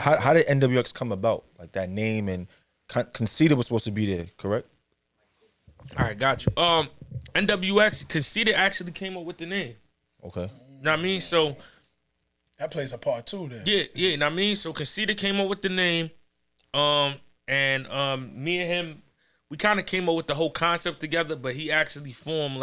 How did NWX come about? Like that name and Conceited was supposed to be there, correct? All right, got you. NWX, Conceited actually came up with the name. Okay. Know what I mean? So that plays a part too then. Yeah, know what I mean? So Conceited came up with the name. And me and him, we kind of came up with the whole concept together, but he actually formed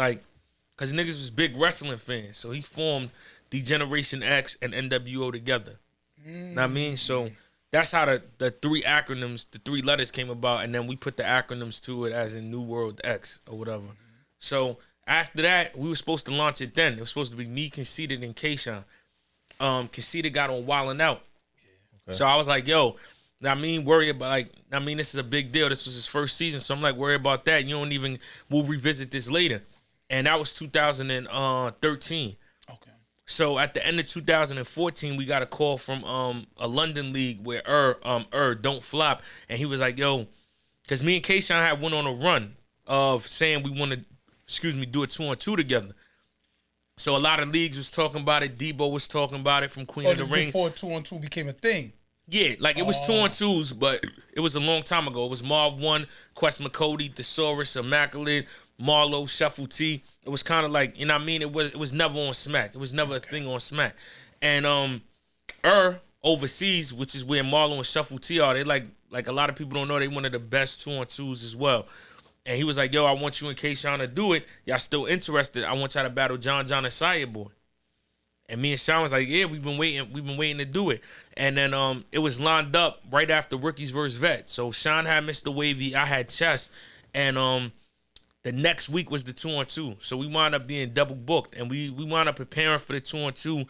cause niggas was big wrestling fans. So he formed D-Generation X and NWO together. Know what I mean? So that's how the three acronyms, the three letters came about, and then we put the acronyms to it as in New World X or whatever. So after that, we were supposed to launch it then. It was supposed to be me, Conceited, and Kayshawn. Conceited got on Wildin' Out. Okay. So I was like, yo, I mean, worry about, this is a big deal. This was his first season, so I'm like, worry about that. We'll revisit this later. And that was 2013. So at the end of 2014, we got a call from a London league where Don't Flop, and he was like, yo, because me and Kayshawn had went on a run of saying we want to, do a 2-on-2 together. So a lot of leagues was talking about it. Debo was talking about it from Queen of the Ring. Before 2-on-2 became a thing. Yeah, it was 2-on-2s, but it was a long time ago. It was Marv 1, Quest McCody, Thesaurus, Immaculate, Marlowe, Shuffle T. It was kind of like, you know what I mean? It was never on Smack. It was never a thing on Smack. And overseas, which is where Marlowe and Shuffle T are, they like a lot of people don't know, they one of the best 2-on-2s as well. And he was like, yo, I want you and Kayshawn to do it. Y'all still interested? I want y'all to battle John and Sire Boy. And me and Sean was like, yeah, we've been waiting to do it. And then it was lined up right after Rookies vs. Vet. So Sean had Mr. Wavy, I had Chess, and the next week was the 2-on-2. So we wound up being double booked, and we wound up preparing for the 2-on-2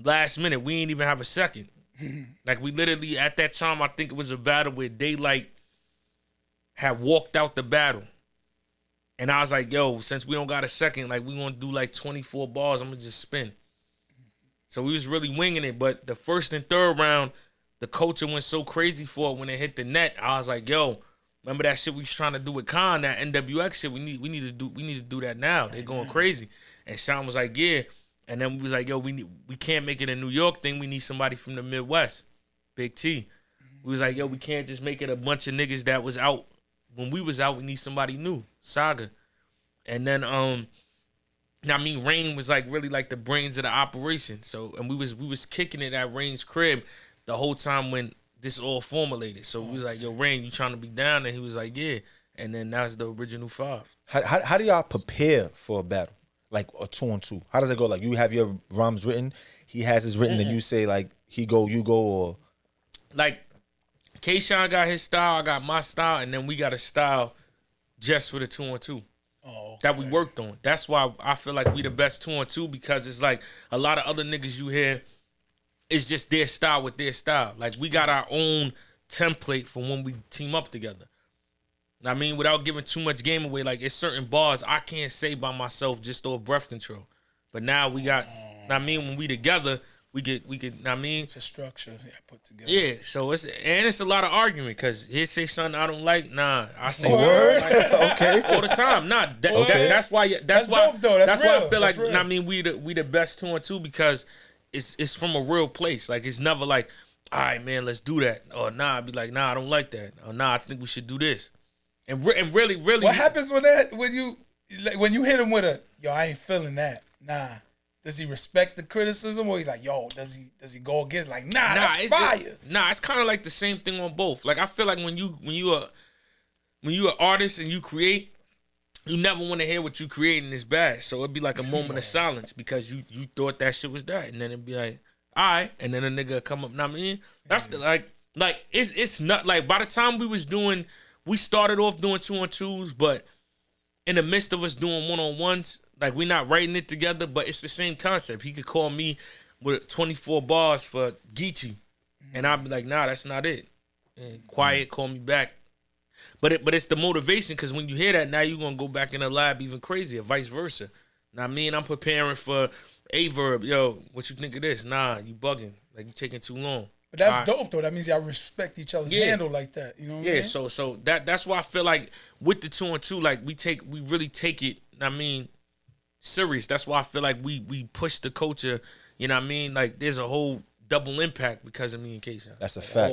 last minute. We didn't even have a second. We literally, at that time, I think it was a battle where Daylight had walked out the battle. And I was like, yo, since we don't got a second, we gonna do 24 bars, I'm gonna just spin. So we was really winging it, but the first and third round, the culture went so crazy for it when it hit the net. I was like, yo, remember that shit we was trying to do with Khan, that NWX shit? We need to do that now. They're going crazy. And Sean was like, yeah. And then we was like, yo, we can't make it a New York thing. We need somebody from the Midwest. Big T. We was like, yo, we can't just make it a bunch of niggas that was out. When we was out, we need somebody new. Saga. And then Rain was really the brains of the operation. So, and we was kicking it at Rain's crib the whole time when this all formulated. So we was like, yo, Rain, you trying to be down? And he was like, yeah. And then that's the original 5. How do y'all prepare for a battle? A 2-on-2? How does it go? You have your rhymes written, he has his written, and you say he go, you go, or Kayshawn got his style, I got my style, and then we got a style just for the 2-on-2. Oh, okay. That we worked on. That's why I feel like we the best 2-on-2, because it's a lot of other niggas you hear, it's just their style with their style. We got our own template for when we team up together. I mean, without giving too much game away, it's certain bars I can't say by myself just off breath control. But now we got, when we together, we could, it's a structure put together. Yeah, so it's a lot of argument, because he say something I don't like, nah. I say word? something I like, Okay. all the time. Nah, that's why Dope, though. That's why I real. feel That's like, real. we the best 2-on-2, because it's from a real place. It's never all right, man, let's do that. Or nah, I'd be like, nah, I don't like that. Or nah, I think we should do this. And really, what happens when you hit him with a, yo, I ain't feeling that. Nah. Does he respect the criticism, or he yo, does he go against nah, that's fire? It's kind of the same thing on both. I feel like when you an artist and you create, you never want to hear what you creating is bad. So it'd be a moment of silence, because you thought that shit was that, and then it'd be all right, and then a nigga come up. Know what I mean? That's it's not by the time we started off doing 2-on-2s, but in the midst of us doing 1-on-1s, we not writing it together, but it's the same concept. He could call me with 24 bars for Geechee, and I'd be like, nah, that's not it. And quiet, call me back. But it's the motivation, because when you hear that, now you're going to go back in the lab even crazier, vice versa. Now, I'm preparing for A-Verb. Yo, what you think of this? Nah, you bugging. You taking too long. But that's dope, though. That means y'all respect each other's handle like that. You know what I mean? So that's why I feel with the 2-on-2, we really take it, serious. That's why I feel we push the culture, you know what I mean? There's a whole double impact because of me and Kayshawn. That's a fact.